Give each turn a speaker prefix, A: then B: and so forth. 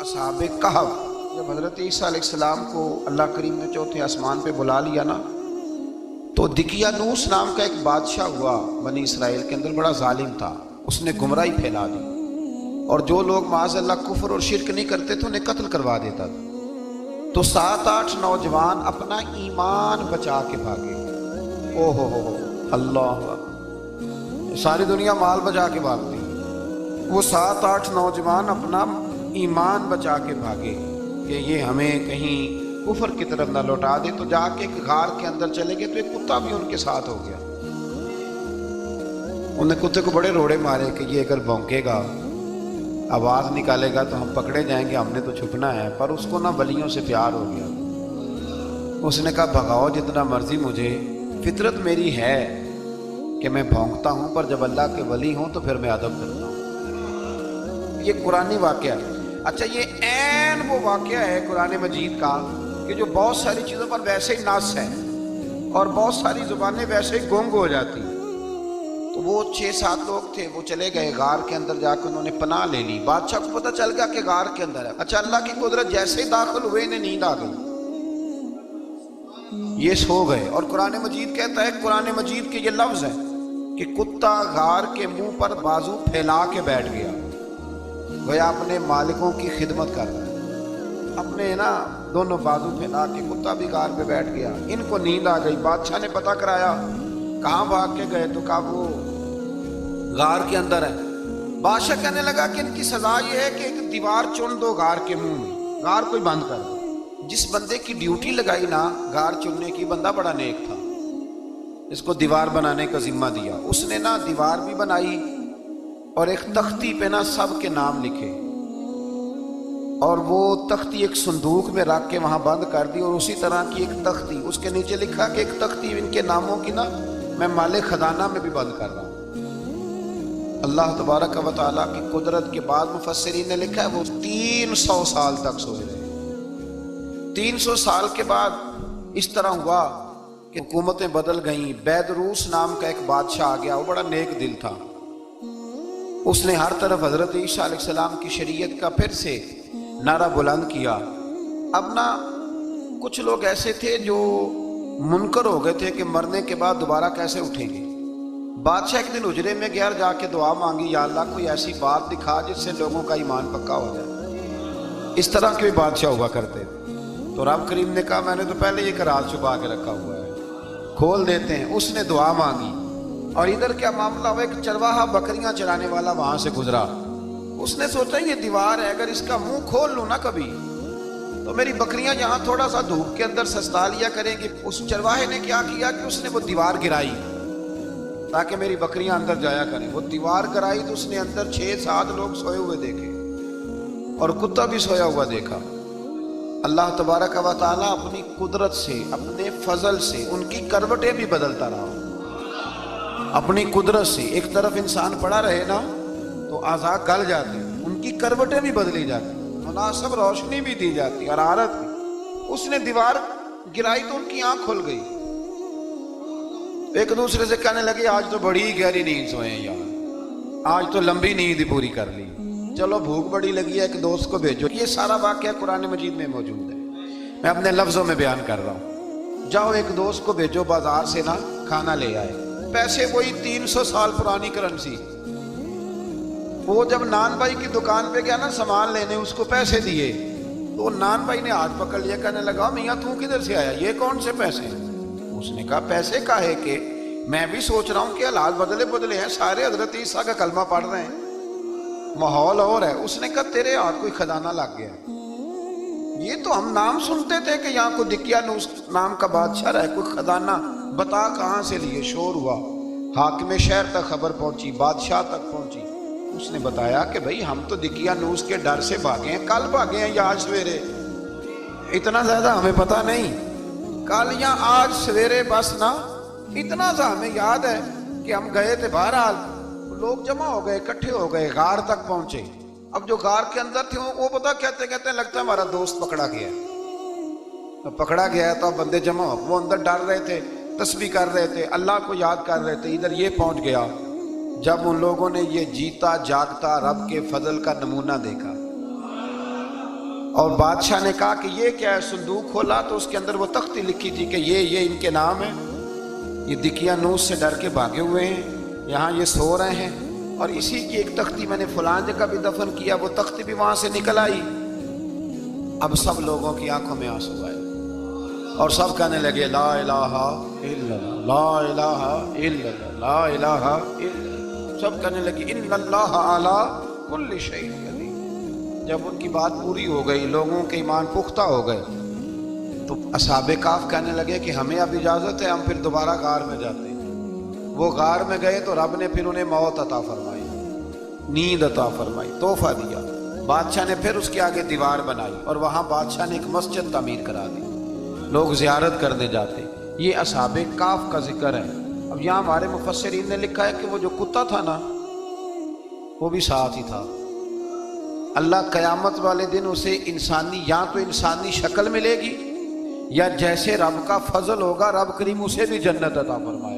A: اصحاب کہف جب حضرت عیسیٰ علیہ السلام کو اللہ کریم نے چوتھے آسمان پہ بلا لیا نا، تو دقیانوس نام کا ایک بادشاہ ہوا بنی اسرائیل کے اندر، بڑا ظالم تھا، اس نے گمراہی پھیلا دی، اور جو لوگ معاذ اللہ کفر اور شرک نہیں کرتے تھے انہیں قتل کروا دیتا تھا۔ تو 7-8 نوجوان اپنا ایمان بچا کے بھاگے۔ او ہو اللہ، ساری دنیا مال بچا کے بھاگتی، وہ 7-8 نوجوان اپنا ایمان بچا کے بھاگے کہ یہ ہمیں کہیں کفر کی طرف نہ لوٹا دے۔ تو جا کے ایک غار کے اندر چلے گئے، تو ایک کتا بھی ان کے ساتھ ہو گیا۔ انہوں نے کتے کو بڑے روڑے مارے کہ یہ اگر بھونکے گا، آواز نکالے گا تو ہم پکڑے جائیں گے، ہم نے تو چھپنا ہے۔ پر اس کو نہ ولیوں سے پیار ہو گیا، اس نے کہا بھگاؤ جتنا مرضی مجھے، فطرت میری ہے کہ میں بھونکتا ہوں، پر جب اللہ کے ولی ہوں تو پھر میں ادب کرتا ہوں۔ یہ قرآنی واقعہ ہے۔ اچھا، یہ عین وہ واقعہ ہے قرآن مجید کا کہ جو بہت ساری چیزوں پر ویسے ہی نص ہے اور بہت ساری زبانیں ویسے ہی گنگ ہو جاتی۔ تو وہ 6-7 لوگ تھے، وہ چلے گئے غار کے اندر، جا کے انہوں نے پناہ لے لی۔ بادشاہ کو پتہ چل گیا کہ غار کے اندر ہے۔ اچھا، اللہ کی قدرت جیسے ہی داخل ہوئے انہیں نیند آ گئی، یہ سو گئے۔ اور قرآن مجید کہتا ہے، قرآن مجید کے یہ لفظ ہے کہ کتا غار کے منہ پر بازو پھیلا کے بیٹھ گیا، گویا اپنے مالکوں کی خدمت کر رہا ہے، اپنے نا دونوں بازو پھیلا کے کتا بھی غار پہ بیٹھ گیا۔ ان کو نیند آ گئی۔ بادشاہ نے پتہ کرایا کہاں بھاگ کے گئے، تو کہا وہ غار کے اندر ہے۔ بادشاہ کہنے لگا کہ ان کی سزا یہ ہے کہ ایک دیوار چن دو غار کے منہ میں، غار کوئی بند کر دو۔ جس بندے کی ڈیوٹی لگائی نا غار چننے کی، بندہ بڑا نیک تھا، اس کو دیوار بنانے کا ذمہ دیا۔ اس نے نا دیوار بھی بنائی اور ایک تختی پہ نا سب کے نام لکھے، اور وہ تختی ایک صندوق میں رکھ کے وہاں بند کر دی، اور اسی طرح کی ایک تختی اس کے نیچے لکھا کہ ایک تختی ان کے ناموں کی نا میں مال خزانہ میں بھی بند کر رہا ہوں۔ اللہ تبارک و تعالیٰ کی قدرت کے بعد مفسرین نے لکھا ہے وہ 300 سال تک سوئے رہے۔ 300 سال کے بعد اس طرح ہوا کہ حکومتیں بدل گئیں۔ بیدروس نام کا ایک بادشاہ آ گیا، وہ بڑا نیک دل تھا، اس نے ہر طرف حضرت عیسیٰ علیہ السلام کی شریعت کا پھر سے نعرہ بلند کیا۔ اب نا کچھ لوگ ایسے تھے جو منکر ہو گئے تھے کہ مرنے کے بعد دوبارہ کیسے اٹھیں گے۔ بادشاہ ایک دن حجرے میں گیا، جا کے دعا مانگی، یا اللہ کوئی ایسی بات دکھا جس سے لوگوں کا ایمان پکا ہو جائے۔ اس طرح کے بھی بادشاہ ہوا کرتے تھے۔ تو رب کریم نے کہا میں نے تو پہلے یہ راز چھپا کے رکھا ہوا ہے، کھول دیتے ہیں۔ اس نے دعا مانگی، اور ادھر کیا معاملہ ہوا، ایک چرواہا بکریاں چرانے والا وہاں سے گزرا۔ اس نے سوچا یہ دیوار ہے، اگر اس کا منہ کھول لوں نا کبھی تو میری بکریاں یہاں تھوڑا سا دھوپ کے اندر سستا لیا کریں گی۔ اس چرواہے نے کیا کیا کہ اس نے وہ دیوار گرائی تاکہ میری بکریاں اندر جایا کریں۔ وہ دیوار گرائی تو اس نے اندر 6-7 لوگ سوئے ہوئے دیکھے، اور کتا بھی سویا ہوا دیکھا۔ اللہ تبارک و تعالیٰ اپنی قدرت سے، اپنے فضل سے ان کی کروٹیں بھی بدلتا رہا۔ اپنی قدرت سے ایک طرف انسان پڑا رہے نا تو اعضاء گل جاتے، ان کی کروٹیں بھی بدلی جاتی، مناسب روشنی بھی دی جاتی، حرارت بھی۔ اس نے دیوار گرائی تو ان کی آنکھ کھل گئی، ایک دوسرے سے کہنے لگے آج تو بڑی گہری نیند سوئے ہیں یار، آج تو لمبی نیند پوری کر لی، چلو بھوک بڑی لگی ہے ایک دوست کو بھیجو۔ یہ سارا واقعہ قرآن مجید میں موجود ہے، میں اپنے لفظوں میں بیان کر رہا ہوں۔ جاؤ ایک دوست کو بھیجو بازار سے نا کھانا لے آئے، پیسے وہی 300 سال پرانی کرنسی۔ وہ جب نان بھائی کی دکان پہ گیا نا سامان لینے، اس کو پیسے دیے تو نان بھائی نے ہاتھ پکڑ لیا، کہنے لگا میاں تو کدھر سے آیا، یہ کون سے پیسے؟ اس نے کہا پیسے کا ہے کہ میں بھی سوچ رہا ہوں کہ حالات بدلے ہیں، سارے حضرت عیسیٰ کا کلمہ پڑھ رہے ہیں، ماحول اور ہے۔ اس نے کہا تیرے ہاتھ کوئی خزانہ لگ گیا، یہ تو ہم نام سنتے تھے کہ یہاں کوئی دقیانوس نام کا بادشاہ رہے، کوئی خزانہ، بتا کہاں سے لیے؟ شور ہوا، حاکم شہر تک خبر پہنچی، بادشاہ تک پہنچی۔ اس نے بتایا کہ بھئی ہم تو دقیانوس کے ڈر سے بھاگے ہیں، کل بھاگے ہیں یا آج سویرے، اتنا زیادہ ہمیں پتہ نہیں، کل یا آج سویرے بس نا اتنا سا ہمیں یاد ہے کہ ہم گئے تھے۔ بہرحال لوگ جمع ہو گئے، اکٹھے ہو گئے، غار تک پہنچے۔ اب جو غار کے اندر تھے وہ پتہ کہتے کہتے لگتا ہے ہمارا دوست پکڑا گیا ہے، پکڑا گیا ہے۔ تو اب بندے جمع ہو، وہ اندر ڈر رہے تھے، تسبیح کر رہے تھے، اللہ کو یاد کر رہے تھے۔ ادھر یہ پہنچ گیا جب ان لوگوں نے یہ جیتا جاگتا رب کے فضل کا نمونہ دیکھا، اور بادشاہ نے کہا کہ یہ کیا ہے؟ صندوق کھولا تو اس کے اندر وہ تختی لکھی تھی کہ یہ ان کے نام ہے، یہ دقیانوس سے ڈر کے بھاگے ہوئے ہیں، یہاں یہ سو رہے ہیں، اور اسی کی ایک تختی میں نے فلاں جگہ بھی دفن کیا، وہ تختی بھی وہاں سے نکل آئی۔ اب سب لوگوں کی آنکھوں میں آنسو آئے اور سب کہنے لگے لا الہ الا اللہ، لا الہ الا اللہ، لا الہ الا اللہ۔ سب کہنے لگے ان اللہ علی کل شیء قدیر۔ جب ان کی بات پوری ہو گئی، لوگوں کے ایمان پختہ ہو گئے، تو اصحاب کہف کہنے لگے کہ ہمیں اب اجازت ہے، ہم پھر دوبارہ غار میں جاتے ہیں۔ وہ غار میں گئے تو رب نے پھر انہیں موت عطا فرمائی، نیند عطا فرمائی، تحفہ دیا۔ بادشاہ نے پھر اس کے آگے دیوار بنائی اور وہاں بادشاہ نے ایک مسجد تعمیر کرا دی، لوگ زیارت کرنے جاتے۔ یہ اصحاب کہف کا ذکر ہے۔ اب یہاں ہمارے مفسرین نے لکھا ہے کہ وہ جو کتا تھا نا، وہ بھی ساتھ ہی تھا۔ اللہ قیامت والے دن اسے انسانی، یا تو انسانی شکل ملے گی، یا جیسے رب کا فضل ہوگا رب کریم اسے بھی جنت عطا فرمائے۔